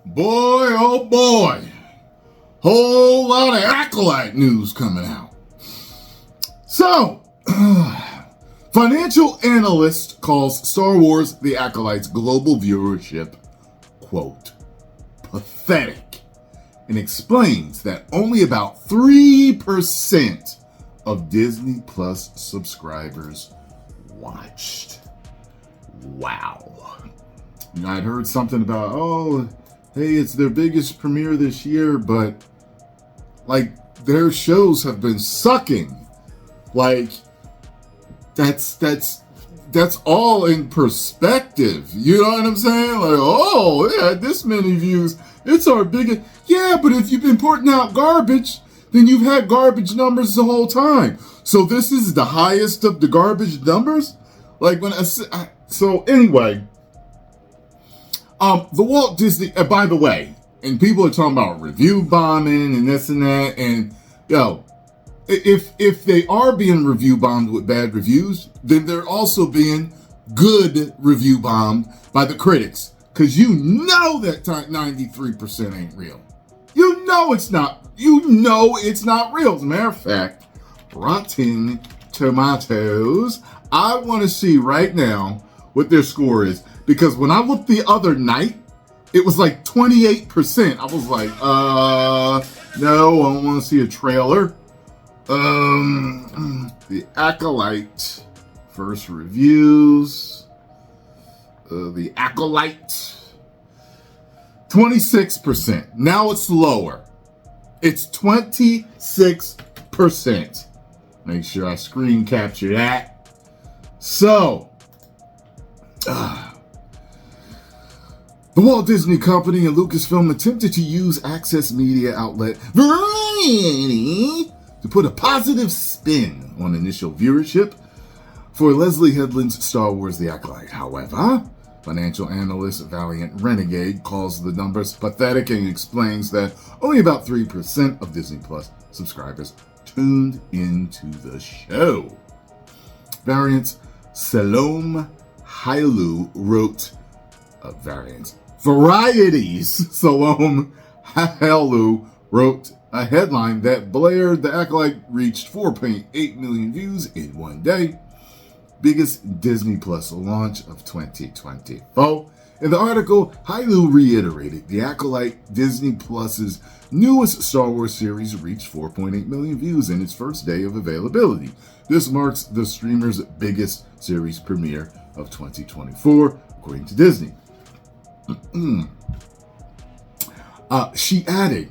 Boy, oh boy, whole lot of Acolyte news coming out. So, financial analyst calls Star Wars The Acolyte's global viewership, quote, pathetic, and explains that only about 3% of Disney Plus subscribers watched. Wow. You know, I'd heard something about, hey, it's their biggest premiere this year, but like their shows have been sucking. Like that's all in perspective. You know what I'm saying? Like, oh, it had this many views. It's our biggest. Yeah, but if you've been putting out garbage, then you've had garbage numbers the whole time. So this is the highest of the garbage numbers? Like when so anyway, the Walt Disney, by the way, and people are talking about review bombing and this and that, and if they are being review bombed with bad reviews, then they're also being good review bombed by the critics, because you know that 93% ain't real. You know it's not. You know it's not real. As a matter of fact, Rotten Tomatoes, I want to see right now what their score is, because when I looked the other night, it was like 28%. I was like, no, I don't want to see a trailer. The Acolyte first reviews. The Acolyte 26%. Now it's lower. It's 26%. Make sure I screen capture that. So, the Walt Disney Company and Lucasfilm attempted to use access media outlet Variety to put a positive spin on initial viewership for Leslie Headland's Star Wars The Acolyte. However, financial analyst Valiant Renegade calls the numbers pathetic and explains that only about 3% of Disney Plus subscribers tuned into the show. Variant's Salome Hailu wrote Variety's Salome Hailu wrote a headline that blared The Acolyte reached 4.8 million views in one day, biggest Disney Plus launch of 2024. In the article, Hailu reiterated The Acolyte, Disney Plus's newest Star Wars series, reached 4.8 million views in its first day of availability. This marks the streamer's biggest series premiere of 2024, according to Disney. She added,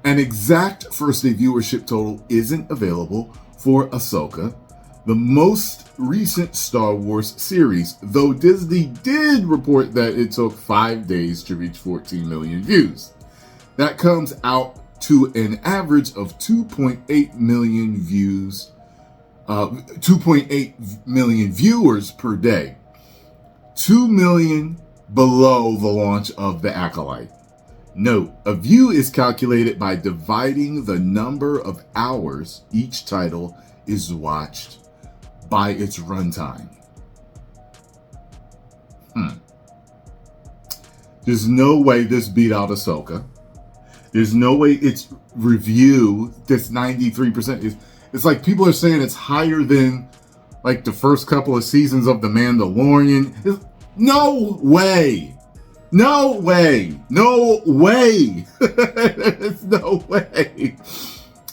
an exact first-day viewership total isn't available for Ahsoka, the most recent Star Wars series, though Disney did report that it took 5 days to reach 14 million views. That comes out to an average of 2.8 million views, 2.8 million viewers per day, 2 million below the launch of The Acolyte. Note, a view is calculated by dividing the number of hours each title is watched by its runtime. There's no way this beat out Ahsoka. There's no way its review, this 93%, it's like people are saying it's higher than like the first couple of seasons of The Mandalorian. No way. No way. No way. There's no way.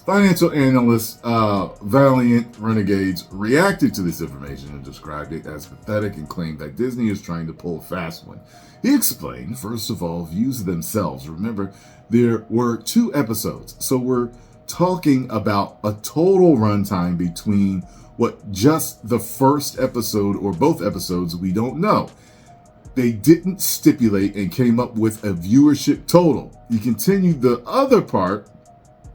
Financial analyst Valiant Renegades reacted to this information and described it as pathetic and claimed that Disney is trying to pull a fast one. He explained, first of all, views themselves. Remember, there were 2 episodes, so we're talking about a total runtime between what just the first episode or both episodes, we don't know. They didn't stipulate and came up with a viewership total. He continued, the other part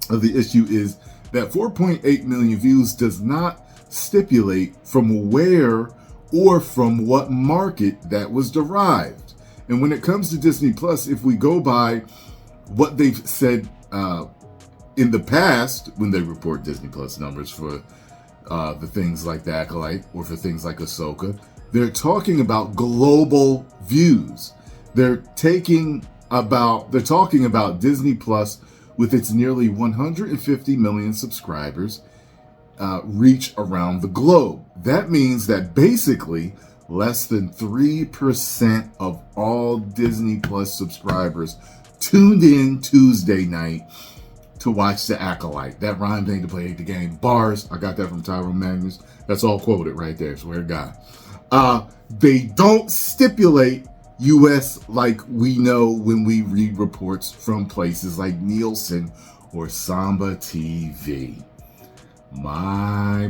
of the issue is that 4.8 million views does not stipulate from where or from what market that was derived. And when it comes to Disney Plus, if we go by what they've said in the past, when they report Disney Plus numbers for the things like The Acolyte or for things like Ahsoka, they're talking about global views. They're taking they're talking about Disney Plus with its nearly 150 million subscribers reach around the globe. That means that basically less than 3% of all Disney Plus subscribers tuned in Tuesday night to watch The Acolyte. That rhymes ain't to play the game. Bars, I got that from Tyrone Magnus. That's all quoted right there, swear to God. They don't stipulate US like we know when we read reports from places like Nielsen or Samba TV. My.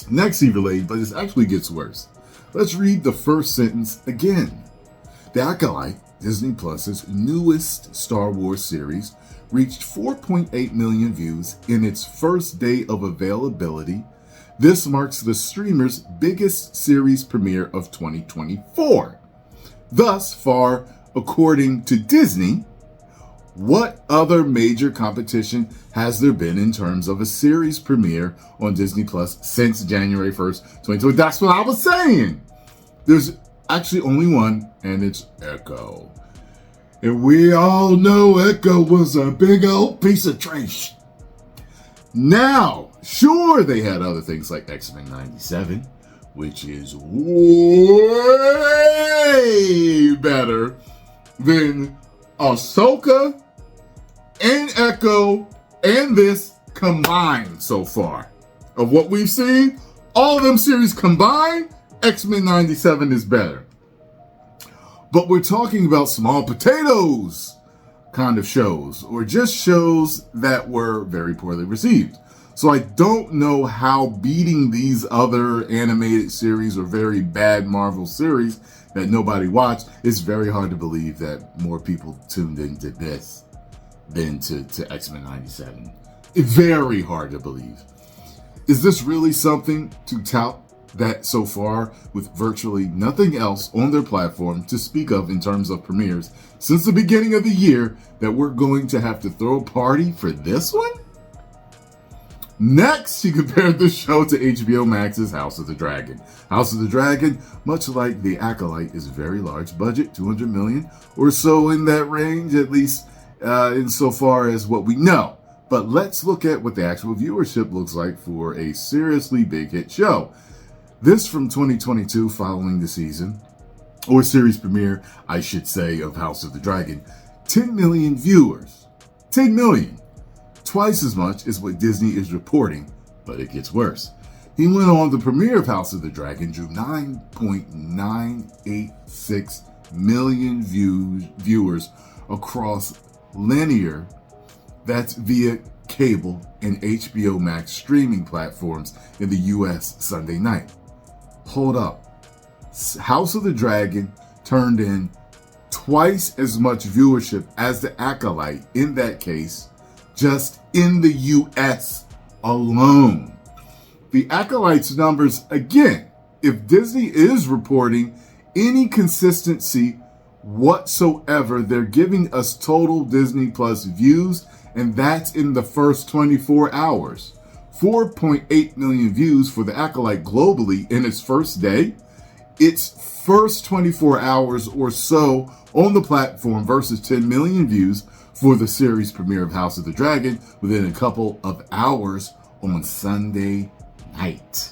Next related, but it actually gets worse. Let's read the first sentence again. The Acolyte, Disney Plus's newest Star Wars series, reached 4.8 million views in its first day of availability. This marks the streamer's biggest series premiere of 2024. Thus far, according to Disney, what other major competition has there been in terms of a series premiere on Disney Plus since January 1st, 2020? That's what I was saying. There's actually only one, and it's Echo. And we all know Echo was a big old piece of trash. Now, sure, they had other things like X-Men 97, which is way better than Ahsoka and Echo and this combined so far. Of what we've seen, all of them series combined, X-Men 97 is better. But we're talking about small potatoes kind of shows, or just shows that were very poorly received. So I don't know how beating these other animated series or very bad Marvel series that nobody watched, it's very hard to believe that more people tuned into this than to X-Men 97. Very hard to believe. Is this really something to tout that so far, with virtually nothing else on their platform to speak of in terms of premieres since the beginning of the year, that we're going to have to throw a party for this one? Next, she compared the show to HBO Max's House of the Dragon. House of the Dragon, much like The Acolyte, is a very large budget, 200 million or so in that range, at least insofar as what we know. But let's look at what the actual viewership looks like for a seriously big hit show. This from 2022, following the season, or series premiere, I should say, of House of the Dragon. 10 million viewers. 10 million. Twice as much as what Disney is reporting, but it gets worse. He went on, the premiere of House of the Dragon drew 9.986 million viewers across linear, that's via cable and HBO Max streaming platforms in the US Sunday night. Hold up. House of the Dragon turned in twice as much viewership as The Acolyte in that case, just in the US alone. The Acolyte's numbers, again, if Disney is reporting any consistency whatsoever, they're giving us total Disney Plus views, and that's in the first 24 hours. 4.8 million views for The Acolyte globally in its first day. Its first 24 hours or so on the platform versus 10 million views for the series premiere of House of the Dragon within a couple of hours on Sunday night.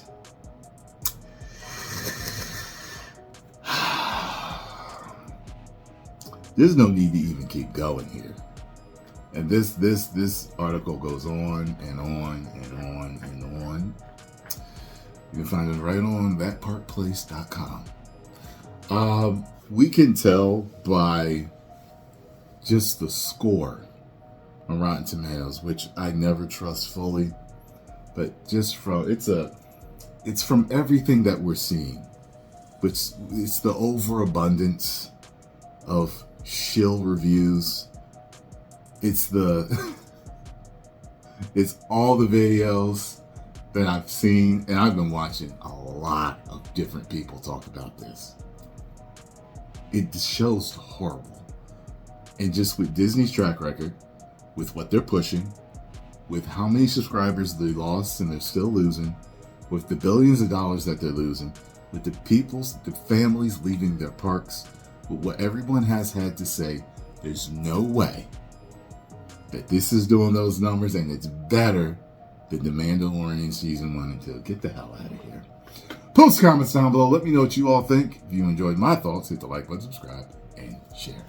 There's no need to even keep going here. And this article goes on and on and on and on. You can find it right on thatparkplace.com. We can tell by just the score on Rotten Tomatoes, which I never trust fully, but just from it's from everything that we're seeing, which it's the overabundance of shill reviews. It's it's all the videos that I've seen, and I've been watching a lot of different people talk about this. It shows horrible. And just with Disney's track record, with what they're pushing, with how many subscribers they lost and they're still losing, with the billions of dollars that they're losing, with the families leaving their parks, But what everyone has had to say, there's no way that this is doing those numbers, and it's better than The Mandalorian Season 1 and 2. Get the hell out of here. Post comments down below. Let me know what you all think. If you enjoyed my thoughts, hit the like button, subscribe, and share.